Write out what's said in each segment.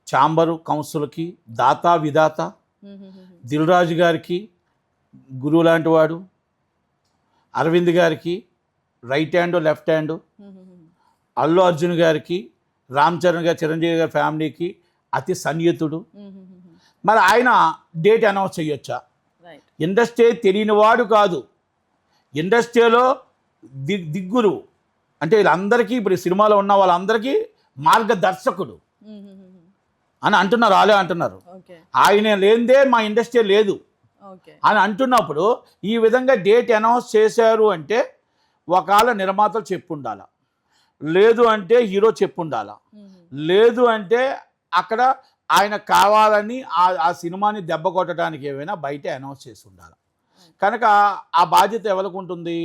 Chamber కౌన్సిల్కి దాతా విధాత, దిల్ రాజు గారికి గురువు లాంటి వాడు, అరవింద్ గారికి right hand left hand, Allu Arjun గారికి రామ్ చరణ్ గారి చిరంజీవి గారి ఫ్యామిలీకి అతి సన్నిహితుడు. మరి ఆయన డేట్ అనౌన్స్ చేయొచ్చా? ఇండస్ట్రీ తెలియని వాడు కాదు, ఇండస్ట్రీలో దిగ్గురు అంటే వీళ్ళందరికీ ఇప్పుడు సినిమాలో ఉన్న వాళ్ళందరికీ మార్గదర్శకుడు అని అంటున్నారు, వాళ్ళే అంటున్నారు. ఆయన లేనిదే మా ఇండస్ట్రీ లేదు అని అంటున్నప్పుడు ఈ విధంగా డేట్ అనౌన్స్ చేశారు అంటే ఒకవేళ నిర్మాతలు చెప్పుండాల, లేదు అంటే హీరో చెప్పుండాల, లేదు అంటే అక్కడ ఆయన కావాలని ఆ సినిమాని దెబ్బ కొట్టడానికి ఏమైనా బయట అనౌన్స్ చేసి ఉండాలి. కనుక ఆ బాధ్యత ఎవరికి ఉంటుంది?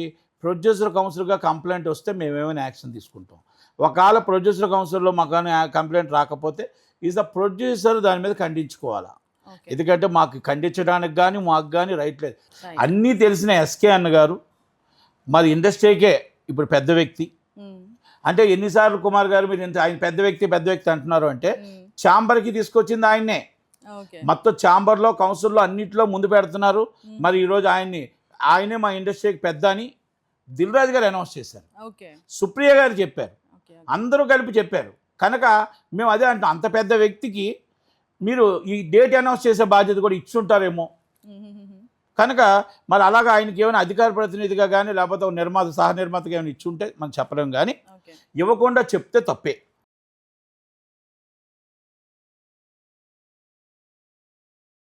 ప్రొడ్యూసర్ కౌన్సిల్గా కంప్లైంట్ వస్తే మేమేమైనా యాక్షన్ తీసుకుంటాం. ఒకవేళ ప్రొడ్యూసర్ కౌన్సిల్లో మాకు కంప్లైంట్ రాకపోతే ఈజ్ ద ప్రొడ్యూసర్ దాని మీద ఖండించుకోవాలా. ఎందుకంటే మాకు ఖండించడానికి కానీ మాకు కానీ రైట్ లేదు. అన్నీ తెలిసిన ఎస్కే అన్న గారు మరి ఇండస్ట్రీకే ఇప్పుడు పెద్ద వ్యక్తి. అంటే ఎన్నిసార్లు కుమార్ గారు మీరు ఆయన పెద్ద వ్యక్తి అంటున్నారు అంటే ఛాంబర్కి తీసుకొచ్చింది ఆయన్నే. మొత్తం ఛాంబర్లో కౌన్సిల్లో అన్నింటిలో ముందు పెడుతున్నారు. మరి ఈరోజు ఆయనే మా ఇండస్ట్రీకి పెద్ద అని దిల్ రాజు గారు అనౌన్స్ చేశారు, సుప్రియ గారు చెప్పారు, అందరూ కలిపి చెప్పారు. కనుక మేము అదే అంటాం, అంత పెద్ద వ్యక్తికి మీరు ఈ డేట్ అనౌన్స్ చేసే బాధ్యత కూడా ఇచ్చుంటారేమో. కనుక మరి అలాగా ఆయనకి ఏమైనా అధికార ప్రతినిధిగా కానీ లేకపోతే నిర్మాత సహ నిర్మాతగా ఏమైనా ఇచ్చుంటే మనం చెప్పలేము, కానీ ఇవ్వకుండా చెప్తే తప్పే.